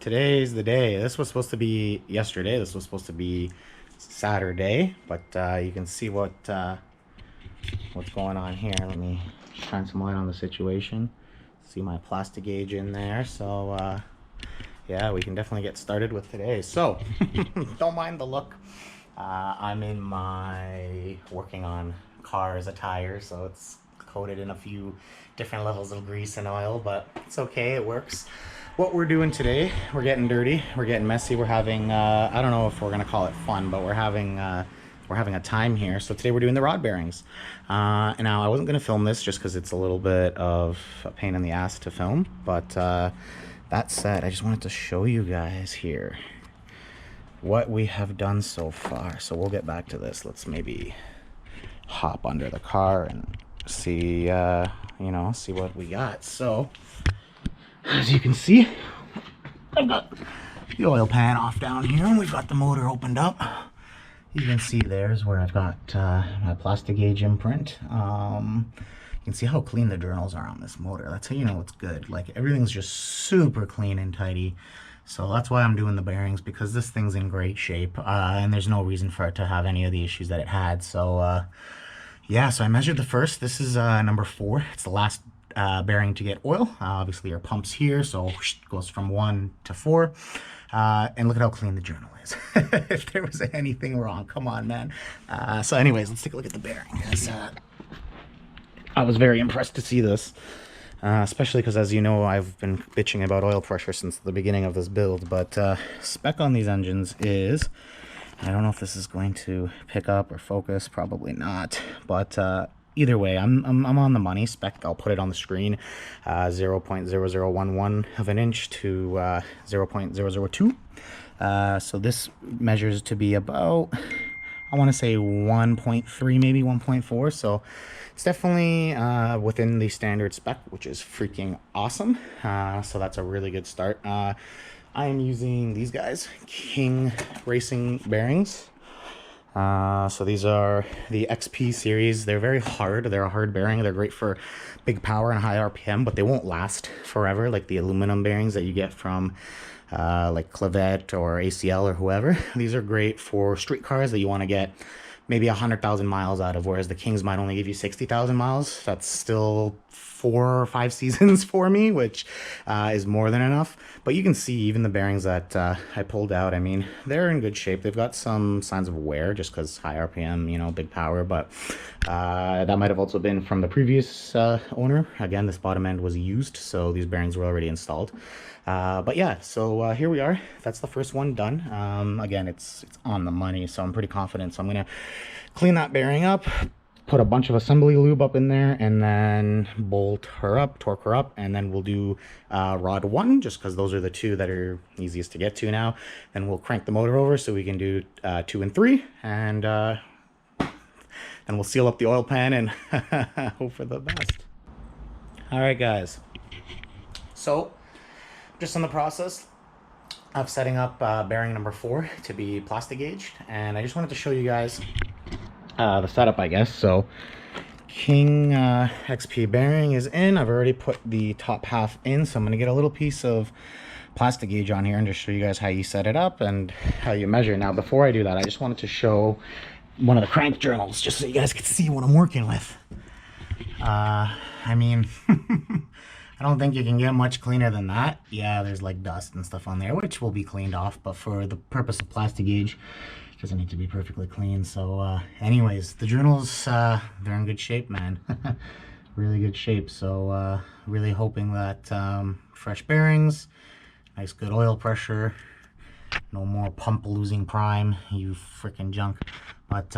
today's the day. This was supposed to be yesterday. This was supposed to be Saturday, but you can see what's going on here. Let me shine some light on the situation. See my plastigage in there. So yeah, we can definitely get started with today. So don't mind the look. I'm in my working on car as a tire, so it's coated in a few different levels of grease and oil, but it's okay, it works. What we're doing today, we're getting dirty, we're getting messy, we're having I don't know if we're gonna call it fun, but we're having a time here. So today we're doing the rod bearings. And now I wasn't gonna film this just because it's a little bit of a pain in the ass to film, but that said, I just wanted to show you guys here what we have done so far. So we'll get back to this. Let's maybe hop under the car and see see what we got. So as you can see, I've got the oil pan off down here and we've got the motor opened up. You can see there's where I've got my plastigage imprint. You can see how clean the journals are on this motor. That's how you know it's good. Like, everything's just super clean and tidy. So that's why I'm doing the bearings, because this thing's in great shape, and there's no reason for it to have any of the issues that it had. So yeah, so I measured the first. This is number 4. It's the last bearing to get oil. Obviously our pump's here, so it goes from 1 to 4. And look at how clean the journal is. If there was anything wrong, come on, man. So anyways, let's take a look at the bearing. I was very impressed to see this, especially because, as you know, I've been bitching about oil pressure since the beginning of this build. But spec on these engines is, I don't know if this is going to pick up or focus, probably not, but either way, I'm on the money. Spec, I'll put it on the screen, 0.0011 of an inch to 0.002. So this measures to be about, I want to say 1.3, maybe 1.4. So it's definitely within the standard spec, which is freaking awesome. So that's a really good start. I am using these guys, King Racing bearings. So these are the XP series. They're very hard. They're a hard bearing. They're great for big power and high RPM, but they won't last forever like the aluminum bearings that you get from like Clavette or ACL or whoever. These are great for street cars that you want to get maybe 100,000 miles out of, whereas the Kings might only give you 60,000 miles. That's still 4 or 5 seasons for me, which is more than enough. But you can see even the bearings that I pulled out, I mean, they're in good shape. They've got some signs of wear just because high RPM, you know, big power, but that might have also been from the previous owner. Again, this bottom end was used, so these bearings were already installed. But yeah, so here we are. That's the first one done. Again, it's on the money, so I'm pretty confident. So I'm gonna clean that bearing up, put a bunch of assembly lube up in there, and then bolt her up, torque her up, and then we'll do rod 1, just because those are the 2 that are easiest to get to now. Then we'll crank the motor over so we can do 2 and 3, and then we'll seal up the oil pan and hope for the best. All right, guys. So just in the process of setting up bearing number 4 to be plastigaged, and I just wanted to show you guys the setup, I guess. So King XP bearing is in. I've already put the top half in, so I'm going to get a little piece of plastigage on here and just show you guys how you set it up and how you measure. Now, before I do that, I just wanted to show one of the crank journals just so you guys could see what I'm working with. I mean, I don't think you can get much cleaner than that. Yeah, there's like dust and stuff on there, which will be cleaned off, but for the purpose of plastigage, it doesn't need to be perfectly clean. So anyways, the journals, they're in good shape, man. Really good shape. So really hoping that fresh bearings, nice good oil pressure, no more pump losing prime, you freaking junk. But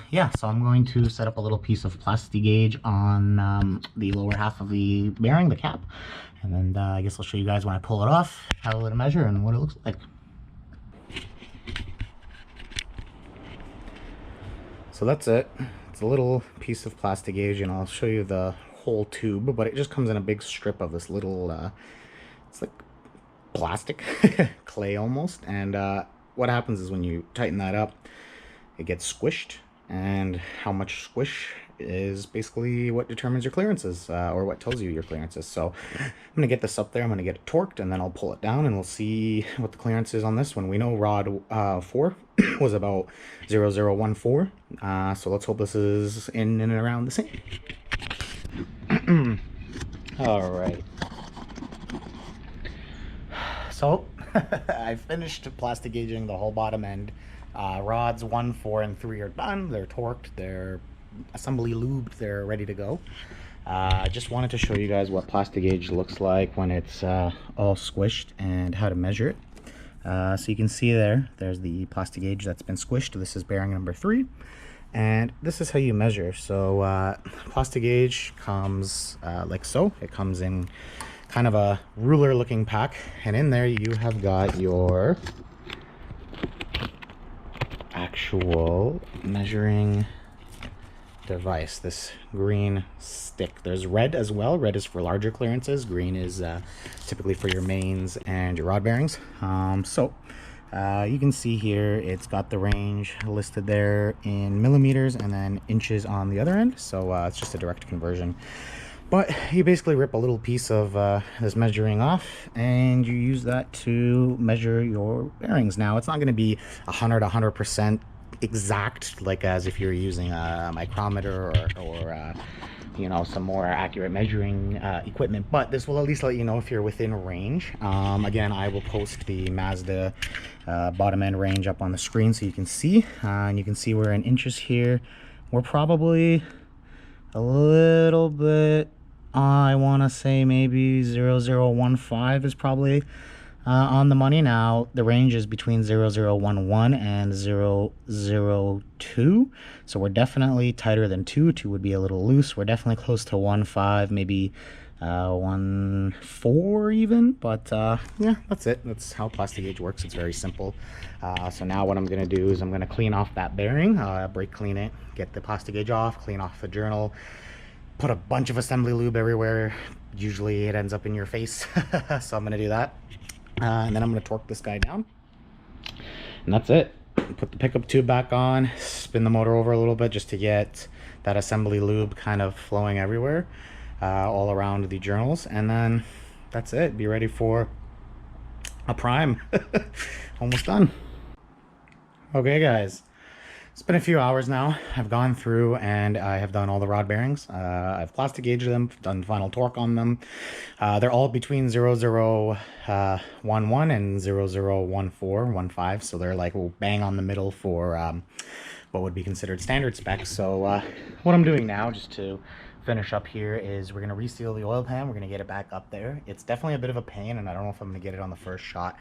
yeah, so I'm going to set up a little piece of plastigage on the lower half of the bearing, the cap, and then I guess I'll show you guys when I pull it off how it'll measure and what it looks like. So that's it. It's a little piece of plastigage, and I'll show you the whole tube, but it just comes in a big strip of this little it's like plastic clay almost, and what happens is when you tighten that up, it gets squished, and how much squish is basically what determines your clearances, or what tells you your clearances. So I'm going to get this up there, I'm going to get it torqued, and then I'll pull it down and we'll see what the clearance is on this one. We know rod 4 was about 0014, so let's hope this is in and around the same. All right. So I finished plastigaging the whole bottom end. Rods 1, 4, and 3 are done. They're torqued, they're assembly lubed, they're ready to go. I just wanted to show you guys what plastigage looks like when it's all squished and how to measure it. So you can see there's the plastigage that's been squished. This is bearing number 3. And this is how you measure. So plastigage comes like so. It comes in kind of a ruler looking pack, and in there you have got your actual measuring device, this green stick. There's red as well. Red is for larger clearances, green is typically for your mains and your rod bearings. You can see here it's got the range listed there in millimeters and then inches on the other end, so it's just a direct conversion. But you basically rip a little piece of this measuring off and you use that to measure your bearings. Now, it's not going to be 100% exact, like as if you're using a micrometer or you know, some more accurate measuring equipment, but this will at least let you know if you're within range. Again, I will post the Mazda bottom end range up on the screen so you can see, and you can see we're in inches here. We're probably a little bit, I want to say maybe 0015 is probably on the money. Now the range is between 0011 and 002, so we're definitely tighter than 2 would be a little loose. We're definitely close to 15, maybe 14 even, but yeah, that's it. That's how plastigage works. It's very simple. So now what I'm going to do is I'm going to clean off that bearing, brake clean it, get the plastigage off, clean off the journal, put a bunch of assembly lube everywhere. Usually it ends up in your face. So I'm going to do that. And then I'm going to torque this guy down. And that's it. Put the pickup tube back on, spin the motor over a little bit just to get that assembly lube kind of flowing everywhere, all around the journals. And then that's it. Be ready for a prime. Almost done. Okay, guys. It's been a few hours now. I've gone through and I have done all the rod bearings. I've plastic gauged them, done final torque on them. They're all between 0011 and 0015, so they're like bang on the middle for what would be considered standard specs. So what I'm doing now, just to finish up here, is we're going to reseal the oil pan. We're going to get it back up there. It's definitely a bit of a pain, and I don't know if I'm going to get it on the first shot.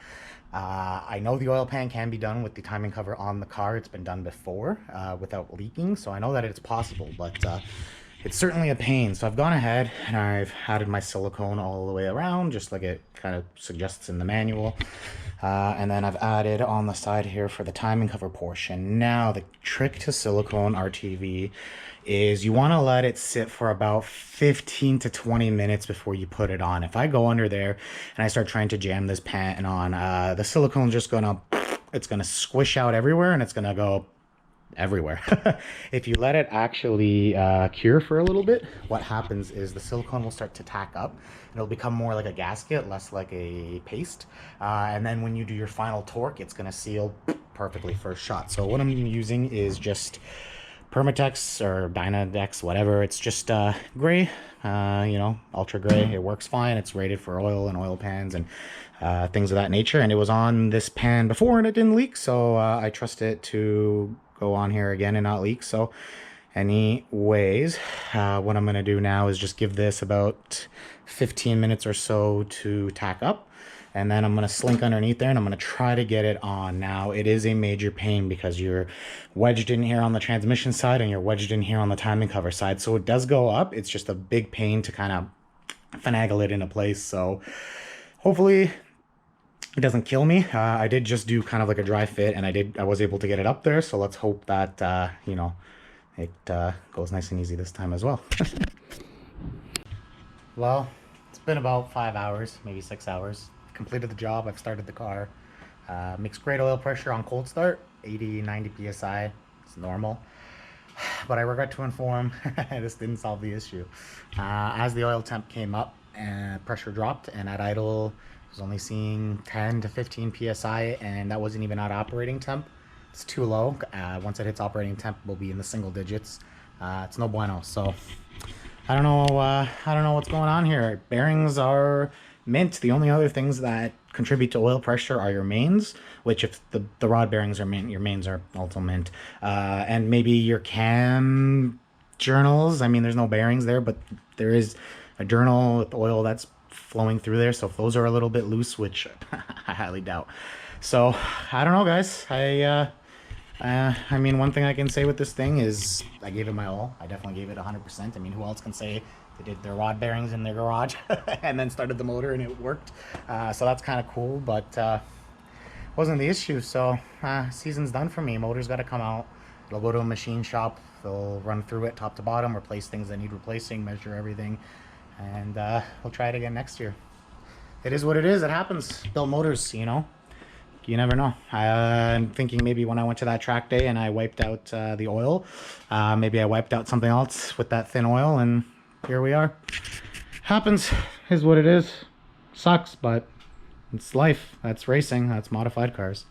I know the oil pan can be done with the timing cover on the car. It's been done before without leaking, so I know that it's possible, but it's certainly a pain. So I've gone ahead and I've added my silicone all the way around, just like it kind of suggests in the manual. And then I've added on the side here for the timing cover portion. Now, the trick to silicone RTV is you want to let it sit for about 15 to 20 minutes before you put it on. If I go under there and I start trying to jam this pan on, the silicone's just gonna, it's gonna squish out everywhere and it's gonna go everywhere. If you let it actually cure for a little bit, what happens is the silicone will start to tack up. It'll become more like a gasket, less like a paste. And then when you do your final torque, it's gonna seal perfectly first shot. So what I'm using is just Permatex or Dynadex, whatever. It's just gray, you know, ultra gray. It works fine. It's rated for oil and oil pans and things of that nature. And it was on this pan before and it didn't leak, so I trust it to go on here again and not leak. So anyways, what I'm gonna do now is just give this about 15 minutes or so to tack up. And then I'm going to slink underneath there and I'm going to try to get it on. Now, it is a major pain because you're wedged in here on the transmission side and you're wedged in here on the timing cover side. So it does go up. It's just a big pain to kind of finagle it into place. So hopefully it doesn't kill me. I did just do kind of like a dry fit and I was able to get it up there. So let's hope that, you know, it goes nice and easy this time as well. Well, it's been about 5 hours, maybe 6 hours. Completed the job. I've started the car. Makes great oil pressure on cold start, 80-90 psi. It's normal. but I regret to inform this didn't solve the issue. As the oil temp came up and pressure dropped, and at idle I was only seeing 10 to 15 psi, and that wasn't even at operating temp. It's too low. Once it hits operating temp, we'll be in the single digits. It's no bueno. So I don't know. I don't know what's going on here. Bearings are mint. The only other things that contribute to oil pressure are your mains, which if the rod bearings are mint, your mains are also mint. And maybe your cam journals. I mean, there's no bearings there, but there is a journal with oil that's flowing through there. So if those are a little bit loose, which I highly doubt. So I don't know, guys. I mean, one thing I can say with this thing is I gave it my all. I definitely gave it 100%. I mean, who else can say they did their rod bearings in their garage and then started the motor and it worked? So that's kind of cool, but wasn't the issue. So season's done for me. Motor's got to come out. It'll go to a machine shop. They'll run through it top to bottom, replace things that need replacing, measure everything, and we'll try it again next year. It is what it is. It happens. Built motors, you know. You never know. I'm thinking maybe when I went to that track day and I wiped out the oil, maybe I wiped out something else with that thin oil, and here we are. Happens. Is what it is. Sucks, but it's life. That's racing. That's modified cars.